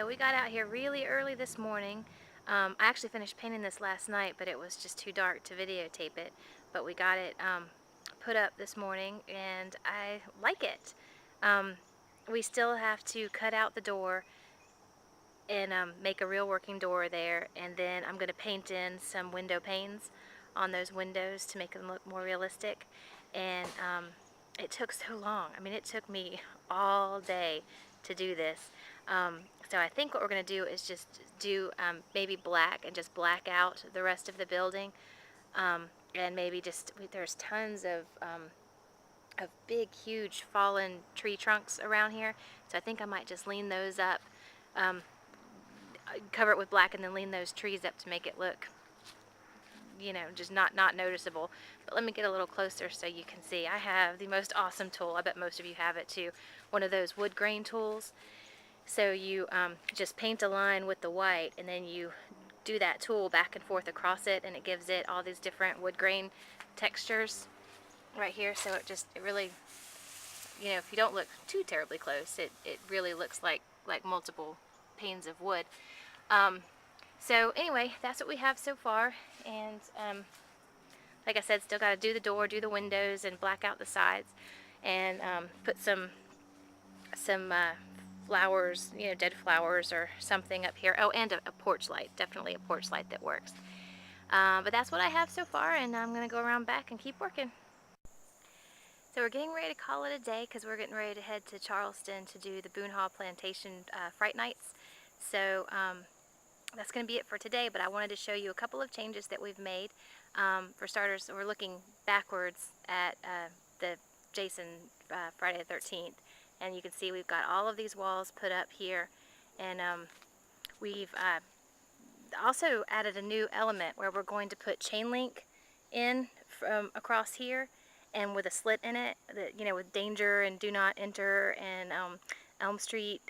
So we got out here really early this morning. I actually finished painting this last night, but it was just too dark to videotape it. But we got it put up this morning, and I like it. We still have to cut out the door and make a real working door there, and then I'm going to paint in some window panes on those windows to make them look more realistic. And it took so long. I mean, it took me all day to do this. So I think what we're going to do is just do maybe black and just black out the rest of the building. And maybe just, there's tons of big, huge fallen tree trunks around here. So I think I might just lean those up, cover it with black, and then lean those trees up to make it look, you know, just not noticeable. But let me get a little closer so you can see. I have the most awesome tool. I bet most of you have it too. One of those wood grain tools. So you just paint a line with the white, and then you do that tool back and forth across it, and it gives it all these different wood grain textures right here. So it really, you know, if you don't look too terribly close, it really looks like multiple panes of wood. So anyway, that's what we have so far, and like I said, still got to do the door, do the windows, and black out the sides, and put some flowers, you know, dead flowers or something up here. Oh, and a porch light, definitely a porch light that works. But that's what I have so far, and I'm going to go around back and keep working. So we're getting ready to call it a day because we're getting ready to head to Charleston to do the Boone Hall Plantation Fright Nights. So that's going to be it for today, but I wanted to show you a couple of changes that we've made. For starters, we're looking backwards at the Jason Friday the 13th, and you can see we've got all of these walls put up here, and we've also added a new element where we're going to put chain link in from across here, and with a slit in it, that, you know, with danger and do not enter, and Elm Street,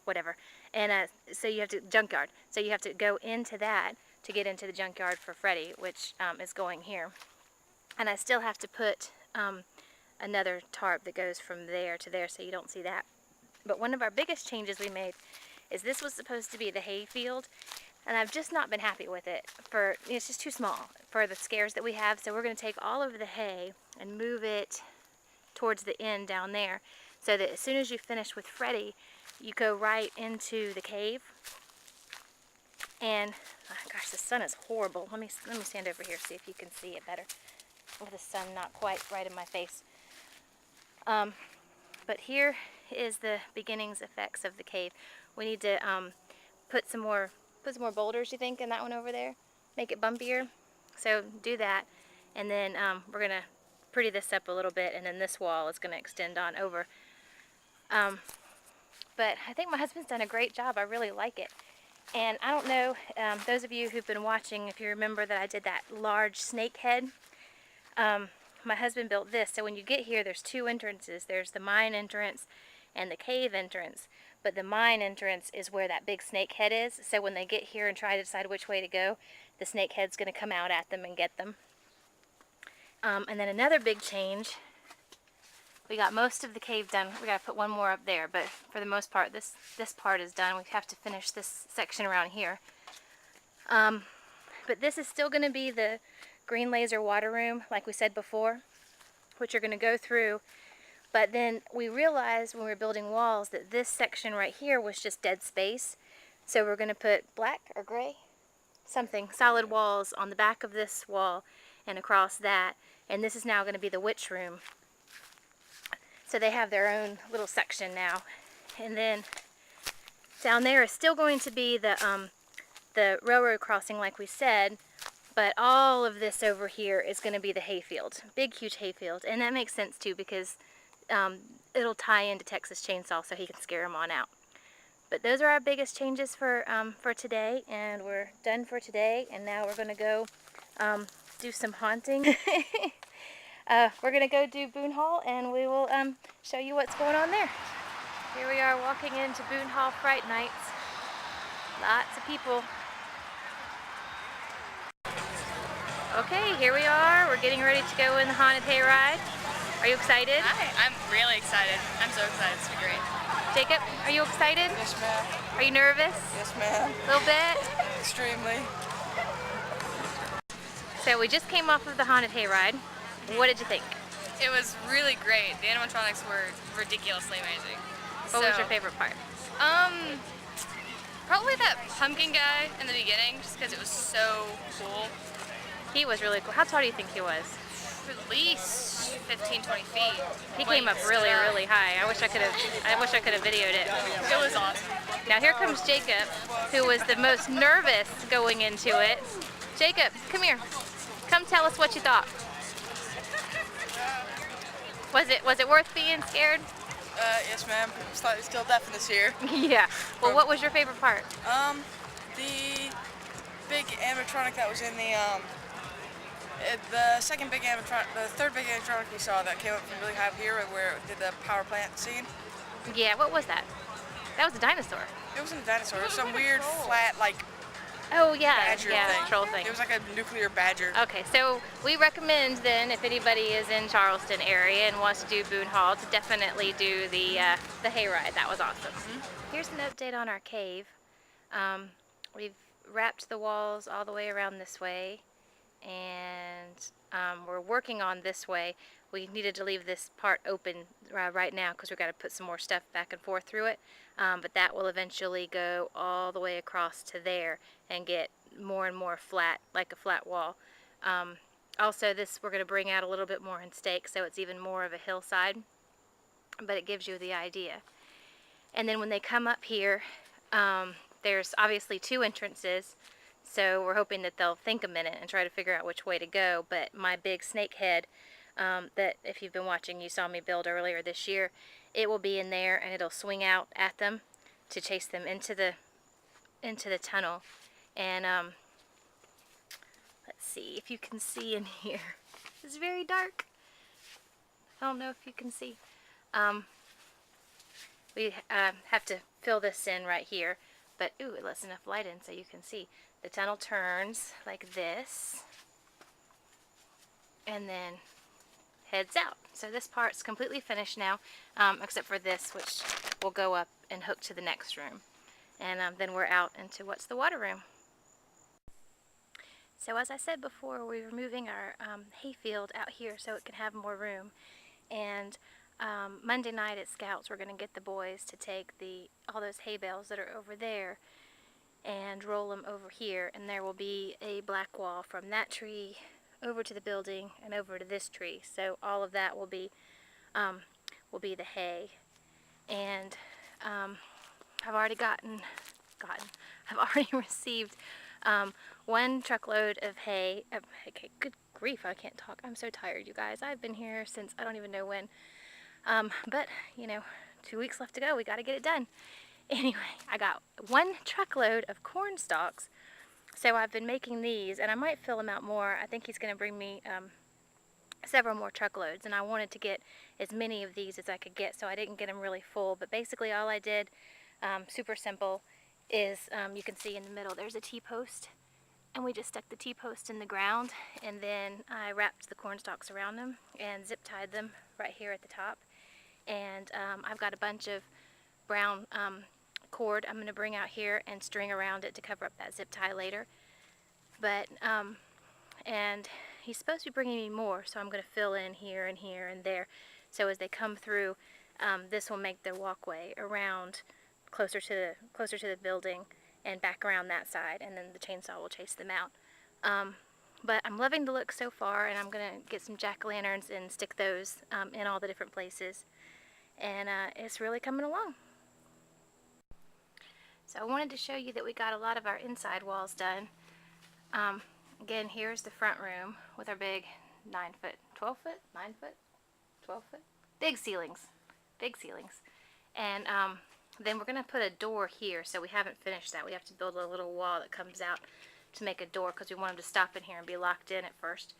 whatever. And so you have to, junkyard, so you have to go into that to get into the junkyard for Freddy, which is going here. And I still have to put another tarp that goes from there to there, so you don't see that. But one of our biggest changes we made is this was supposed to be the hay field, and I've just not been happy with it. It's just too small for the scares that we have, so we're going to take all of the hay and move it towards the end down there, so that as soon as you finish with Freddy, you go right into the cave. And oh gosh, the sun is horrible. Let me stand over here, see if you can see it better with the sun not quite right in my face. But here is the beginnings effects of the cave. We need to put some more boulders, you think, in that one over there, make it bumpier. So do that, and then we're gonna pretty this up a little bit, and then this wall is gonna extend on over. But I think my husband's done a great job. I really like it. And I don't know, those of you who've been watching, if you remember that I did that large snake head, my husband built this. So when you get here, there's two entrances. There's the mine entrance and the cave entrance. But the mine entrance is where that big snake head is. So when they get here and try to decide which way to go, the snake head's going to come out at them and get them. And then another big change, we got most of the cave done. We got to put one more up there, but for the most part, this part is done. We have to finish this section around here. But this is still going to be the green laser water room, like we said before, which you're going to go through. But then we realized when we were building walls that this section right here was just dead space. So we're going to put black or gray, something, solid walls on the back of this wall and across that. And this is now going to be the witch room. So they have their own little section now. And then down there is still going to be the railroad crossing, like we said, but all of this over here is going to be the hayfield, big huge hayfield. And that makes sense too, because it'll tie into Texas Chainsaw, so he can scare them on out. But those are our biggest changes for today, and we're done for today. And now we're going to go do some haunting. We're going to go do Boone Hall, and we will show you what's going on there. Here we are walking into Boone Hall Fright Nights. Lots of people. Okay, here we are. We're getting ready to go in the haunted hayride. Are you excited? Hi, I'm really excited. I'm so excited. It's gonna be great. Jacob, are you excited? Yes, ma'am. Are you nervous? Yes, ma'am. A little bit? Extremely. So we just came off of the haunted hayride. What did you think? It was really great. The animatronics were ridiculously amazing. What was your favorite part? Probably that pumpkin guy in the beginning, just because it was so cool. He was really cool. How tall do you think he was? At least 15, 20 feet. He came up really, really high. I wish I could have videoed it. It was awesome. Now here comes Jacob, who was the most nervous going into it. Jacob, come here. Come tell us what you thought. Was it worth being scared? Yes, ma'am. It's still deaf this year. Yeah. Well, what was your favorite part? The big animatronic that was in the third big animatronic we saw that came up from really high up here, where it did the power plant scene. Yeah. What was that? That was a dinosaur. It wasn't a dinosaur. It was some weird flat Oh yeah, badger yeah, thing. troll thing. It was like a nuclear badger. Okay, so we recommend then, if anybody is in Charleston area and wants to do Boone Hall, to definitely do the hayride. That was awesome. Here's an update on our cave. We've wrapped the walls all the way around this way, and we're working on this way. We needed to leave this part open right now because we've got to put some more stuff back and forth through it. But that will eventually go all the way across to there and get more and more flat, like a flat wall. Also, we're going to bring out a little bit more in stake, so it's even more of a hillside, but it gives you the idea. And then when they come up here, there's obviously two entrances, so we're hoping that they'll think a minute and try to figure out which way to go. But my big snake head, that if you've been watching, you saw me build earlier this year, it will be in there, and it'll swing out at them to chase them into the tunnel. And let's see if you can see in here. It's very dark. I don't know if you can see. We have to fill this in right here, but ooh, it lets enough light in so you can see. The tunnel turns like this, and then heads out. So this part's completely finished now, except for this, which will go up and hook to the next room. And then we're out into what's the water room. So as I said before, we were moving our hayfield out here so it can have more room. And Monday night at Scouts, we're going to get the boys to take all those hay bales that are over there and roll them over here. And there will be a black wall from that tree over to the building and over to this tree. So all of that will be the hay. And I've already received one truckload of hay. Okay, good grief, I can't talk. I'm so tired, you guys. I've been here since I don't even know when. But, 2 weeks left to go. We got to get it done. Anyway, I got one truckload of corn stalks. So I've been making these, and I might fill them out more. I think he's going to bring me several more truckloads, and I wanted to get as many of these as I could get, so I didn't get them really full. But basically all I did, super simple, is you can see in the middle there's a T-post, and we just stuck the T-post in the ground, and then I wrapped the corn stalks around them and zip tied them right here at the top. And I've got a bunch of brown cord I'm going to bring out here and string around it to cover up that zip tie later. But and he's supposed to be bringing me more, so I'm going to fill in here and here and there, so as they come through, this will make the walkway around closer to the building and back around that side, and then the chainsaw will chase them out. But I'm loving the look so far, and I'm going to get some jack-o'-lanterns and stick those in all the different places, and it's really coming along. So I wanted to show you that we got a lot of our inside walls done. Again, here's the front room with our big 9-foot, 12-foot, 9-foot, 12-foot, big ceilings, and then we're going to put a door here, so we haven't finished that. We have to build a little wall that comes out to make a door because we want them to stop in here and be locked in at first.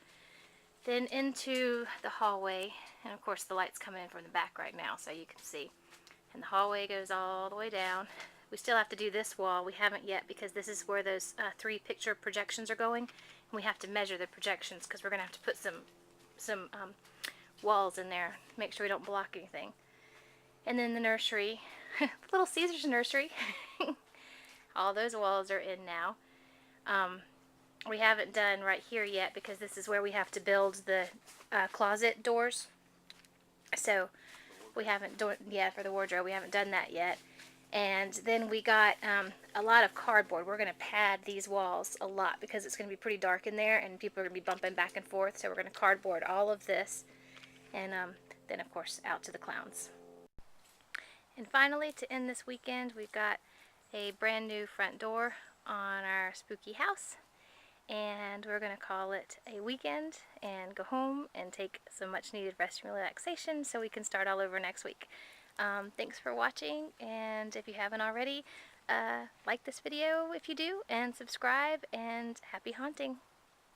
Then into the hallway, and of course the light's coming in from the back right now so you can see. And the hallway goes all the way down. We still have to do this wall. We haven't yet because this is where those 3 picture projections are going. And we have to measure the projections because we're going to have to put some walls in there. Make sure we don't block anything. And then the nursery, Little Caesar's nursery. All those walls are in now. We haven't done right here yet because this is where we have to build the closet doors. So we haven't done, yeah, for the wardrobe, we haven't done that yet. And then we got a lot of cardboard. We're going to pad these walls a lot because it's going to be pretty dark in there and people are going to be bumping back and forth. So we're going to cardboard all of this. And then, of course, out to the clowns. And finally, to end this weekend, we've got a brand new front door on our spooky house. And we're going to call it a weekend and go home and take some much needed rest and relaxation so we can start all over next week. Thanks for watching, and if you haven't already, like this video if you do, and subscribe, and happy haunting!